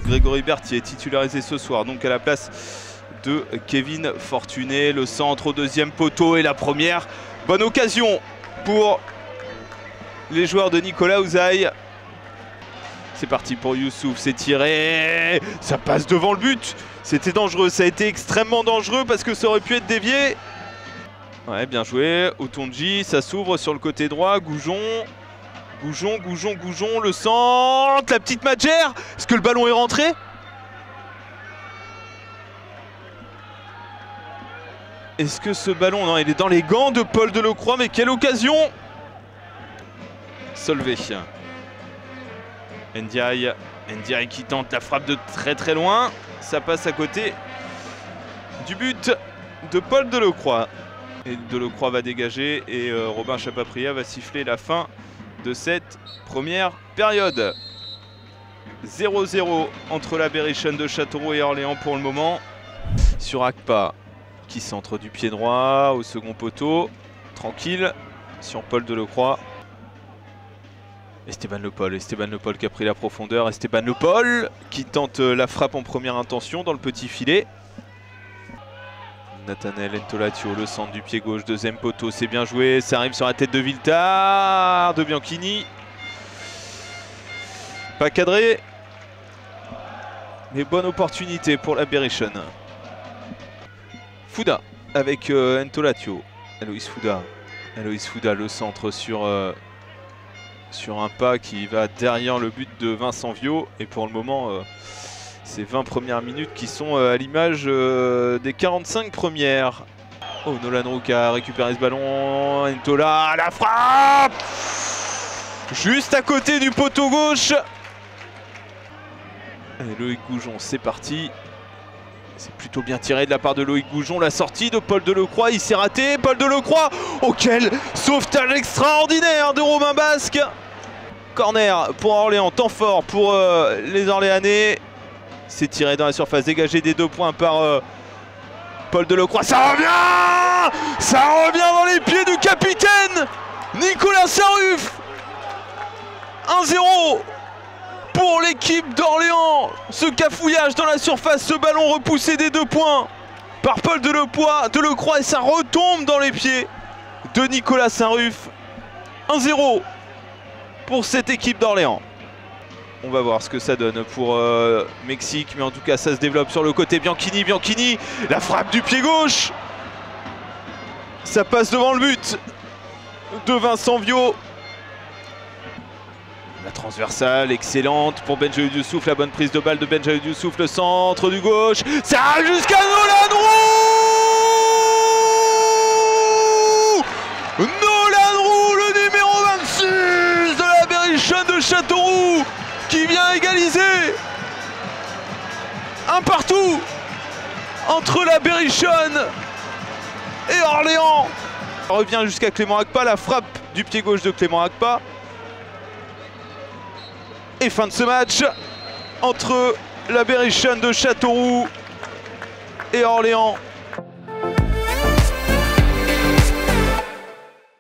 Grégory Berthier, titularisé ce soir, donc à la place de Kevin Fortuné. Le centre au deuxième poteau et la première. Bonne occasion pour les joueurs de Nicolas Ouzaï. C'est parti pour Youssouf, c'est tiré, ça passe devant le but. C'était dangereux, ça a été extrêmement dangereux parce que ça aurait pu être dévié. Ouais, bien joué, Otonji, ça s'ouvre sur le côté droit, Goujon, le centre, la petite Madjer. Est-ce que le ballon est rentré? Est-ce que ce ballon, non, il est dans les gants de Paul Delecroix, mais quelle occasion! Solvay. Ndiaye qui tente la frappe de très loin. Ça passe à côté du but de Paul Delecroix. Et Delecroix va dégager et Robin Chapapria va siffler la fin de cette première période. 0-0 entre la Berrichonne de Châteauroux et Orléans pour le moment. Sur Akpa qui centre du pied droit au second poteau. Tranquille sur Paul Delecroix. Esteban Le Paul qui a pris la profondeur. Esteban Le Paul qui tente la frappe en première intention dans le petit filet. Nathanaël Ntolatio, le centre du pied gauche, deuxième poteau, c'est bien joué. Ça arrive sur la tête de Viltard, de Bianchini. Pas cadré. Mais bonne opportunité pour la Berrichonne. Fouda avec Ntolatio. Aloïs Fouda, le centre sur un pas qui va derrière le but de Vincent Viau. Et pour le moment, ces 20 premières minutes qui sont à l'image des 45 premières. Oh, Nolan Roux a récupéré ce ballon. Ntola, la frappe! Juste à côté du poteau gauche. Et Loïc Goujon, c'est parti. C'est plutôt bien tiré de la part de Loïc Goujon. La sortie de Paul Delecroix, il s'est raté. Paul Delecroix, oh quel sauvetage extraordinaire de Romain Basque. Corner pour Orléans, temps fort pour les Orléanais. C'est tiré dans la surface, dégagé des 2 points par Paul Delecroix. Ça revient dans les pieds du capitaine Nicolas Sarruf. 1-0 pour l'équipe d'Orléans. Ce cafouillage dans la surface, ce ballon repoussé des 2 points par Paul Delecroix et ça retombe dans les pieds de Nicolas Sarruf. 1-0 pour cette équipe d'Orléans. On va voir ce que ça donne pour Mexique, mais en tout cas ça se développe sur le côté. Bianchini, la frappe du pied gauche. Ça passe devant le but de Vincent Viau. La transversale excellente pour Benjaoud Youssouf, la bonne prise de balle de Benjaoud Youssouf, le centre du gauche, ça arrive jusqu'à Nolan Roux. Nolan Roux, le numéro 26 de la Berrichonne de Châteauroux, qui vient égaliser. Un partout entre la Berrichonne et Orléans. Ça revient jusqu'à Clément Akpa, la frappe du pied gauche de Clément Akpa. Et fin de ce match entre la Berrichonne de Châteauroux et Orléans.